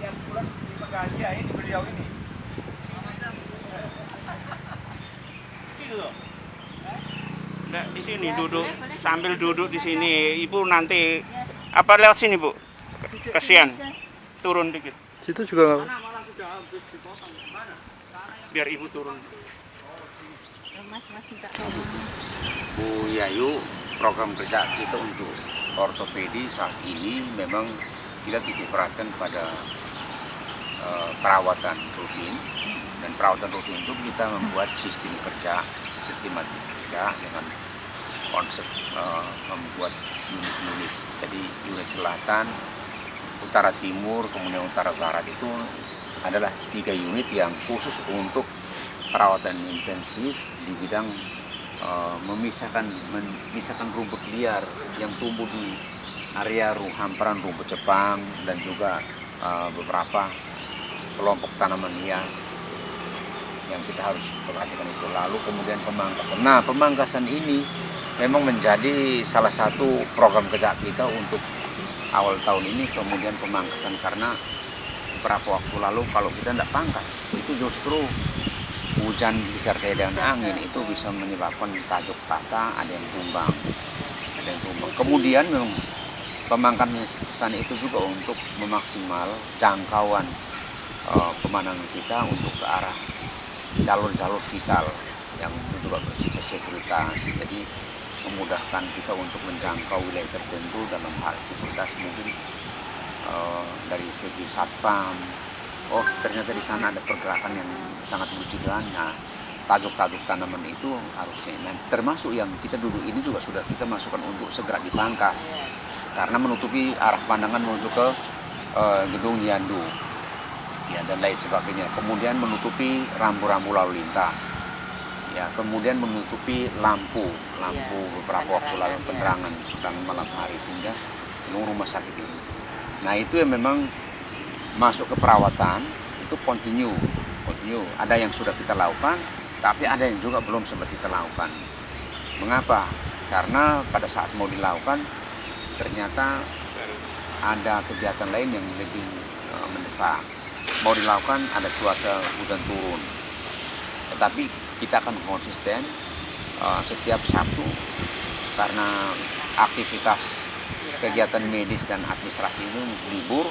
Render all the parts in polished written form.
Yang pulang terima kasih ya ini beliau ini. Nggak, di sini duduk sambil duduk di sini. Ibu nanti apa lewat sini, Bu? Kasihan. Turun dikit. Situ juga nggak. Biar Ibu turun. Bu Yayu, program kerja kita untuk ortopedi saat ini memang kita titik perhatian pada perawatan rutin, dan perawatan rutin itu kita membuat sistem kerja, sistematik kerja dengan konsep membuat unit-unit. Jadi unit selatan, utara timur, kemudian utara barat itu adalah 3 unit yang khusus untuk perawatan intensif di bidang memisahkan rumput liar yang tumbuh di area hamparan rumput Jepang dan juga beberapa kelompok tanaman hias yang kita harus perhatikan itu. Lalu kemudian pemangkasan. Nah, pemangkasan ini memang menjadi salah satu program kerja kita untuk awal tahun ini. Kemudian pemangkasan karena beberapa waktu lalu kalau kita tidak pangkas itu justru hujan disertai dengan angin itu bisa menyebabkan tajuk patah, ada yang tumbang, ada yang tumbang. Kemudian memang pemangkasan itu juga untuk memaksimal jangkauan pemandangan kita untuk ke arah jalur-jalur vital yang juga bersifat sekuritas. Jadi memudahkan kita untuk menjangkau wilayah tertentu dalam hal sekuritas, mungkin dari segi satpam. Oh, ternyata di sana ada pergerakan yang sangat mencurigakan. Nah, tajuk-tajuk tanaman itu harusnya, nah, termasuk yang kita duduk ini juga sudah kita masukkan untuk segera dipangkas karena menutupi arah pandangan menuju ke gedung Yandu, ya, dan lain sebagainya. Kemudian menutupi rambu-rambu lalu lintas, ya, kemudian menutupi lampu beberapa waktu lalu, penerangan malam hari, sehingga rumah sakit ini. Nah, itu yang memang masuk ke perawatan itu continue. Ada yang sudah kita lakukan, tapi ada yang juga belum sempat kita lakukan. Mengapa? Karena pada saat mau dilakukan ternyata ada kegiatan lain yang lebih mendesak. Mau dilakukan ada cuaca hujan turun. Tetapi kita akan konsisten setiap Sabtu karena aktivitas kegiatan medis dan administrasi itu libur.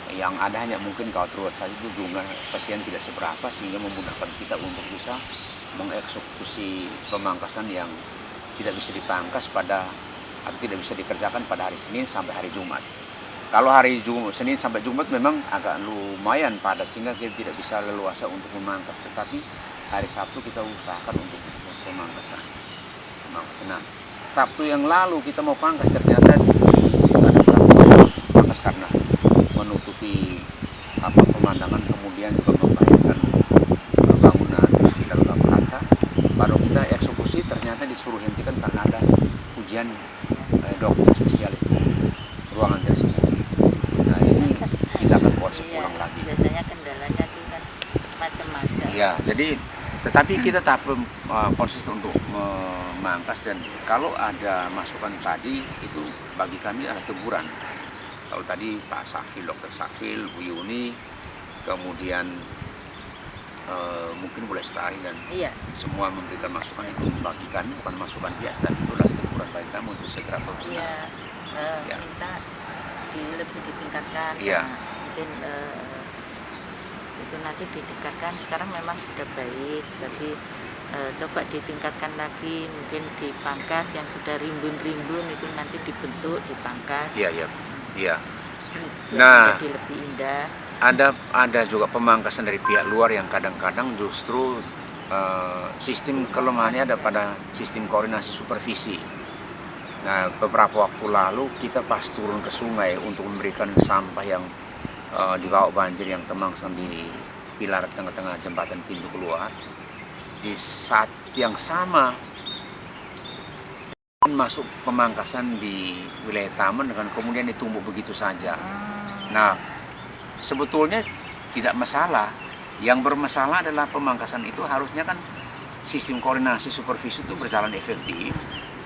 Yang ada hanya mungkin kalau terlihat saja itu jumlah pasien tidak seberapa, sehingga memudahkan kita untuk bisa mengeksekusi pemangkasan yang tidak bisa dipangkas atau tidak bisa dikerjakan pada hari Senin sampai hari Jumat. Kalau hari Senin sampai Jumat memang agak lumayan padat sehingga kita tidak bisa leluasa untuk memangkas, tetapi hari Sabtu kita usahakan untuk pemangkasan. Nah, Sabtu yang lalu kita mau pangkas ternyata pangkas karena menutupi pemandangan, kemudian juga membahayakan bangunan di dalam kaca. Baru kita eksekusi ternyata disuruh hentikan karena ada ujian dokter spesialis di ruangan tersebut. Nah, ini kita akan konsep ulang lagi. Biasanya kendalanya itu kan macam-macam. Ya, jadi tetapi kita tetap konsisten untuk memangkas, dan kalau ada masukan tadi itu bagi kami adalah teguran. Kalau tadi Pak Safil, Dr. Safil, Bu Yuni, kemudian mungkin Bu Lestari dan semua memberikan masukan, itu membagikan bukan masukan biasa, itulah teguran bagi kamu untuk segera berguna. Minta lebih ditingkatkan. Iya. Mungkin itu nanti ditingkatkan. Sekarang memang sudah baik, tapi coba ditingkatkan lagi, mungkin dipangkas yang sudah rimbun-rimbun itu nanti dibentuk, dipangkas. Iya. Nah, jadi lebih indah. Ada juga pemangkasan dari pihak luar yang kadang-kadang justru sistem kelemahannya ada pada sistem koordinasi supervisi. Nah, beberapa waktu lalu kita pas turun ke sungai untuk memberikan sampah yang dibawa banjir yang temangsang di pilar tengah-tengah jembatan pintu keluar. Di saat yang sama masuk pemangkasan di wilayah taman dengan kemudian ditumbuh begitu saja. Nah, sebetulnya tidak masalah. Yang bermasalah adalah pemangkasan itu harusnya kan sistem koordinasi supervisi itu berjalan efektif.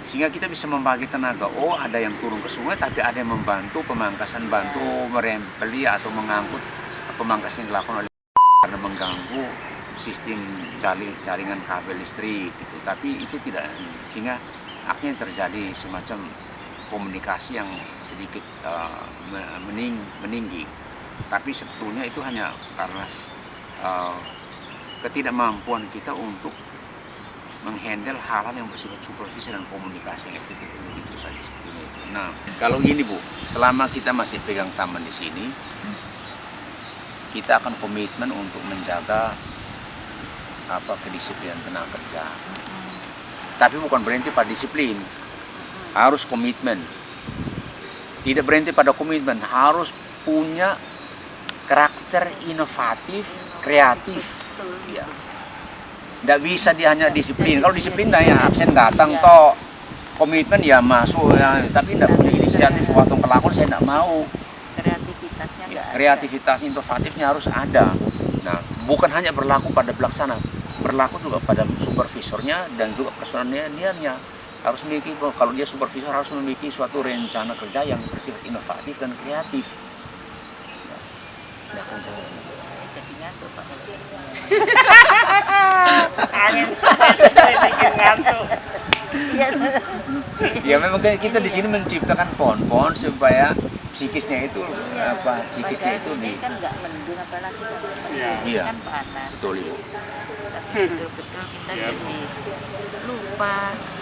Sehingga kita bisa membagi tenaga. Oh, ada yang turun ke sungai, tapi ada yang membantu pemangkasan, bantu merempeli atau mengangkut pemangkasan yang dilakukan oleh karena mengganggu sistem jaringan kabel listrik gitu. Tapi itu tidak, sehingga akhirnya terjadi semacam komunikasi yang sedikit meninggi. Tapi sebetulnya itu hanya karena ketidakmampuan kita untuk menghandle hal-hal yang bersifat supervisi dan komunikasi yang efektif, itu saja sebetulnya itu. Nah, kalau gini Bu, selama kita masih pegang taman di sini, kita akan komitmen untuk menjaga kedisiplinan tenaga kerja. Tapi bukan berhenti pada disiplin, harus komitmen. Tidak berhenti pada komitmen, harus punya karakter inovatif, kreatif. Ya. Nggak bisa dia hanya disiplin. Kalau disiplin nah ya absen datang toh, komitmen ya masuk ya, tapi nggak punya inisiatif waktu pelakuan saya nggak mau. Kreativitasnya Ya, nggak kreativitas inovatifnya harus ada. Nah, bukan hanya berlaku pada pelaksana, berlaku juga pada supervisornya dan juga personalnya dia harus memiliki, kalau dia supervisor harus memiliki suatu rencana kerja yang bersifat inovatif dan kreatif. Nggak akan jauh. jadi ngantuk Pak. Angin sudah bikin ngantuk. Iya. Ya memang kita di sini menciptakan pohon-pohon supaya psikisnya itu psikisnya itu ini kan nggak mendung apalagi Iya. kan panas. betul Ibu. Tapi betul-betul kita Iya, jadi lupa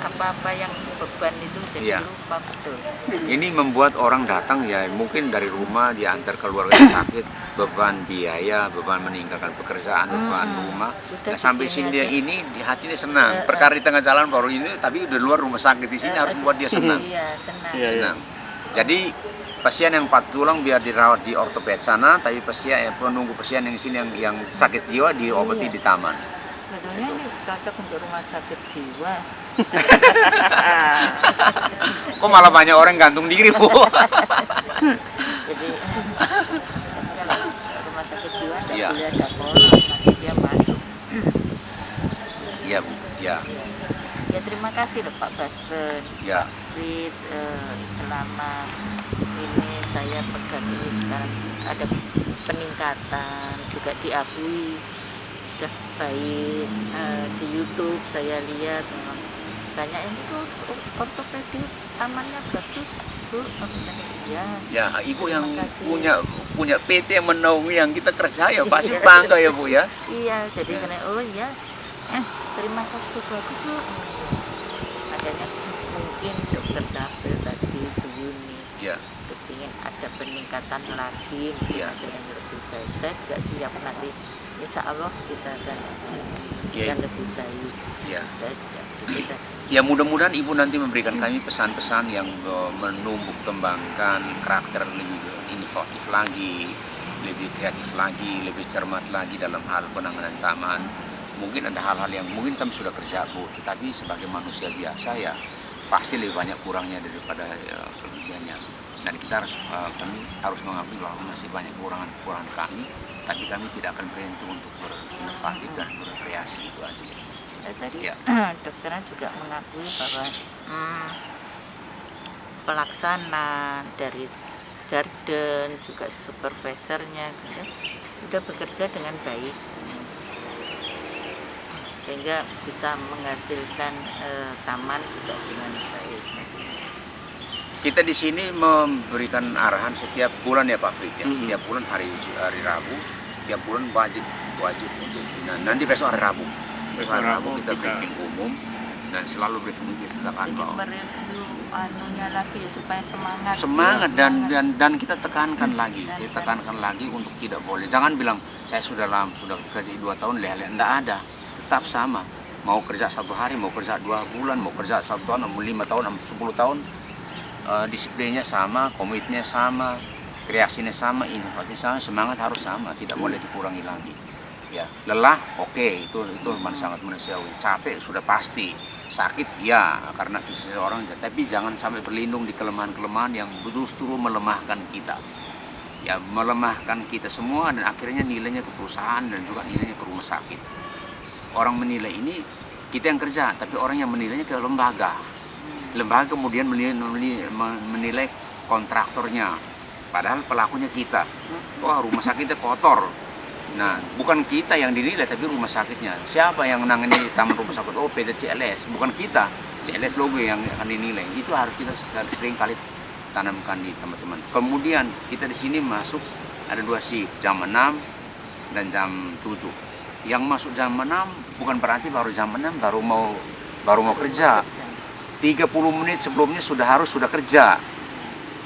apa-apa yang beban itu jadi Iya. lupa betul. Ini membuat orang datang ya mungkin dari rumah diantar keluarga sakit, beban biaya, beban meninggalkan pekerjaan, beban rumah. Udah Nah, sampai di sini sini dia aja. ini di hatinya senang. Perkara di tengah jalan baru ini, tapi udah luar rumah sakit di sini harus membuat dia senang. Iya, senang. Iya. Senang. Jadi pasien yang patah tulang biar dirawat di ortoped sana, tapi penunggu pasien yang di sini yang sakit jiwa diobati Iya. di taman. Sebetulnya ini cocok untuk rumah sakit jiwa. Kok malah banyak orang gantung diri Bu? Jadi kalau rumah sakit jiwa nggak Iya. boleh ada kolom, nanti dia masuk. Iya Bu, ya, Ya terima kasih loh Pak Basren. ya. Fit, selama ini saya pegang ini sekarang ada peningkatan, juga diakui sudah baik. Di YouTube saya lihat memang banyak yang itu ortopedi tamannya bagus Bu. Ya, Ya, Ibu yang Terima kasih. punya PT yang menaungi yang kita kerja ya pasti bangga ya Bu ya. iya jadi karena oh ya terima kasih bagus Bu. Adanya mungkin dokter Sabel tadi Bu Yuni Ya, ingin ada peningkatan lagi, mungkin Iya. ada yang lebih baik. Saya juga siap nanti, insya Allah kita akan Iya. lebih baik. ya. Saya juga kita Ya mudah-mudahan Ibu nanti memberikan kami pesan-pesan yang menumbuh kembangkan karakter lebih inovatif lagi, lebih kreatif lagi, lebih cermat lagi dalam hal penanganan taman. Mungkin ada hal-hal yang mungkin kami sudah kerja Bu, tetapi sebagai manusia biasa ya pasti lebih banyak kurangnya daripada kelebihannya. Dan kita kami harus mengakui bahwa masih banyak kekurangan kami, tapi kami tidak akan berhenti untuk berinovatif dan berkreasi, itu aja. tadi Ya. dokternya juga mengakui bahwa pelaksana dari garden juga supervisornya gitu, sudah bekerja dengan baik sehingga bisa menghasilkan saman juga dengan baik. Kita di sini memberikan arahan setiap bulan ya Pak Frit ya. Setiap bulan hari Rabu, tiap bulan wajib untuk. Nah, nanti besok hari Rabu. Besok hari Rabu kita briefing umum dan selalu briefing kita tekan Jadi bahwa mereview anunya lagi ya supaya semangat. semangat Ya, dan kita tekankan lagi, kita tekankan lagi untuk tidak boleh. Jangan bilang saya sudah kerja 2 tahun leha-leha, enggak ada. Tetap sama. Mau kerja 1 hari, mau kerja 2 bulan, mau kerja 1 tahun, 5 tahun, 10 tahun, disiplinnya sama, komitmennya sama, kreasinya sama, inovatifnya sama, semangat harus sama, tidak boleh dikurangi lagi. Ya, lelah, oke, itu sangat manusiawi. Capek sudah pasti, sakit ya karena fisik orang, tapi jangan sampai berlindung di kelemahan-kelemahan yang justru melemahkan kita. Ya, melemahkan kita semua dan akhirnya nilainya ke perusahaan dan juga nilainya ke rumah sakit. Orang menilai ini kita yang kerja, tapi orang yang menilainya ke lembaga. lembaga kemudian menilai kontraktornya, padahal pelakunya kita. Wah, rumah sakitnya kotor. Nah, bukan kita yang dinilai, tapi rumah sakitnya. Siapa yang menangani taman rumah sakit? Oh, PT CLS, bukan kita. CLS logo yang akan dinilai. Itu harus kita sering kali tanamkan di teman-teman. Kemudian kita di sini masuk ada 2 shift, jam 6 dan jam 7. Yang masuk jam 6 bukan berarti baru jam 6 baru mau kerja. 30 menit sebelumnya sudah kerja.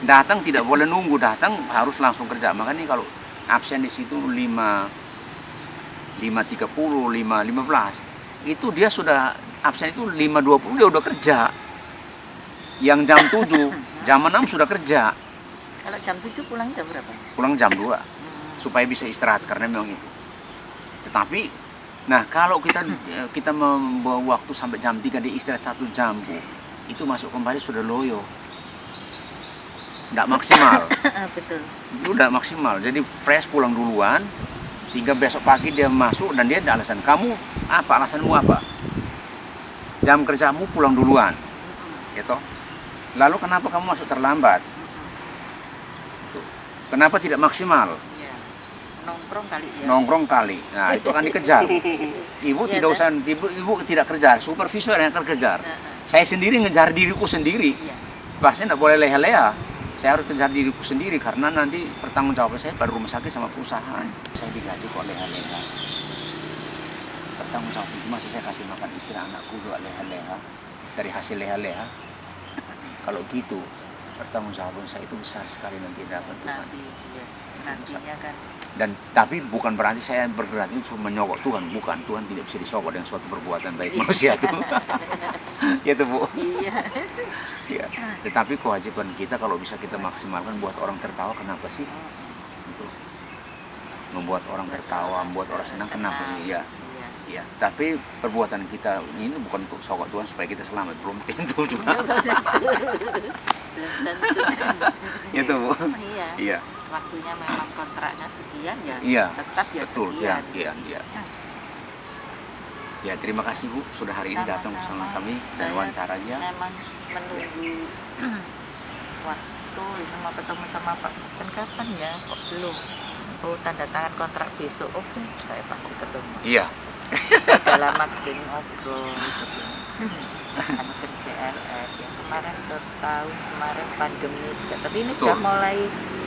Datang tidak boleh nunggu, datang harus langsung kerja. Makanya kalau absen di situ 5.30, 5.15, itu dia sudah absen itu 5.20 dia udah kerja. Yang jam 7, jam 6 sudah kerja. Kalau jam 7 pulang jam berapa? Pulang jam 2 supaya bisa istirahat karena memang itu. Tetapi nah kalau kita membawa waktu sampai jam 3 di istirahat 1 jam, Bu, itu masuk kembali sudah loyo. Nggak maksimal. Betul. Itu udah maksimal. Jadi fresh pulang duluan sehingga besok pagi dia masuk dan dia ada alasan. Kamu apa? Alasanmu apa? Jam kerjamu pulang duluan. Gitu. Lalu kenapa kamu masuk terlambat? Tuh. Kenapa tidak maksimal? Ya. Nongkrong kali ya. Nongkrong kali. Nah, itu akan dikejar. Ibu Ya, tidak usah ibu tidak kejar, supervisor yang akan kejar. Saya sendiri ngejar diriku sendiri. Ya. Pasti tidak boleh leha-leha. Saya harus kejar diriku sendiri karena nanti pertanggungjawaban saya pada rumah sakit sama perusahaan. Saya digaji kok leha-leha. Pertanggungjawab itu masih saya kasih makan istri anakku juga leha-leha dari hasil leha-leha. Kalau gitu pertanggungjawaban saya itu besar sekali nanti dapat Tuhan. Nantinya kan. Dan tapi bukan berarti saya bergerak itu cuma menyogok Tuhan, bukan. Tuhan tidak bisa disogok dengan suatu perbuatan baik manusia itu. Ya tuh, Bu. Iya. Ya. Tetapi kewajiban kita kalau bisa kita maksimalkan buat orang tertawa, kenapa sih? Itu membuat orang tertawa, membuat orang senang, kenapa? Iya. Ya, tapi perbuatan kita ini bukan untuk sogok Tuhan supaya kita selamat, belum tentu juga. Ya tuh, Bu. Iya. Iya. Waktunya memang kontraknya sekian ya. Iya. Tetap ya Betul, sekian. ya. Ya, terima kasih Bu sudah hari ini datang bersama kami dan Saya wawancaranya. Memang menunggu waktu ini mau ketemu sama Pak Kristen kapan ya? Kok belum? Oh, tanda tangan kontrak besok. Oke, saya pasti ketemu. Iya. Sudah lama bikin ngobrol. Anak ke CLS yang kemarin setahun kemarin pandemi juga. Tapi ini sudah mulai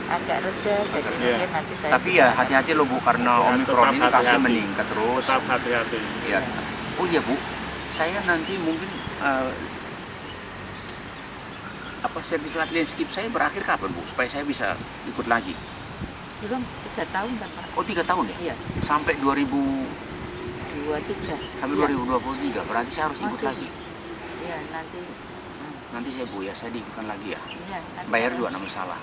agak reda. Jadi mungkin nanti saya. Tapi ya hati-hati loh Bu karena Omikron ini kasusnya meningkat terus. Tetap hati-hati. Ya. Oh iya Bu, saya nanti mungkin sertifikat landscape saya berakhir kapan Bu? Supaya saya bisa ikut lagi. Belum 3 tahun kan Pak? Oh 3 tahun ya? Iya. Sampai 23. Sampai 2023, berarti saya harus ikut lagi. Iya nanti. Nanti saya Bu ya, saya diikutkan lagi ya. Iya. Nanti Bayar juga nggak masalah.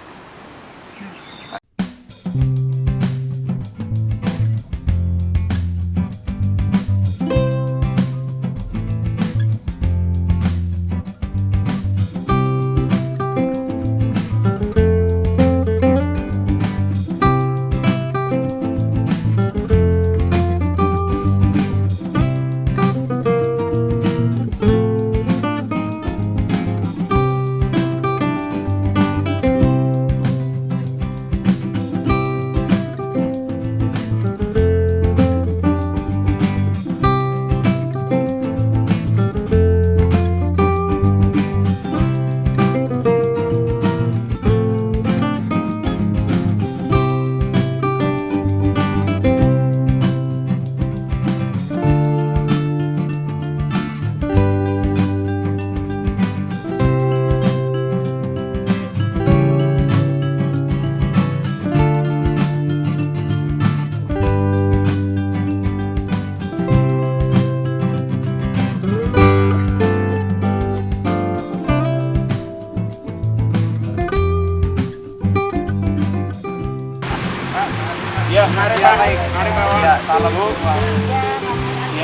Ya, mari Pak. Mari Pak. Ya, salam Bu. Ya,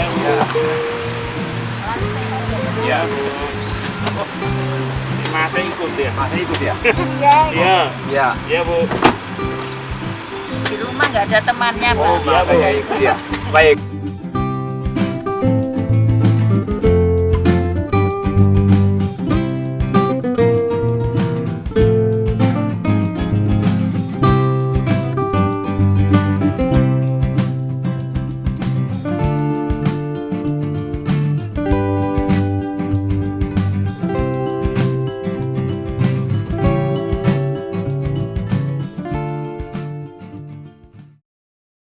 Bu. Ya, Bu. Masih ikut ya? Masih ikut ya? Iya. Iya. Iya. Iya, Bu. Di rumah nggak ada temannya Pak. Oh, baik. Ya. Baik.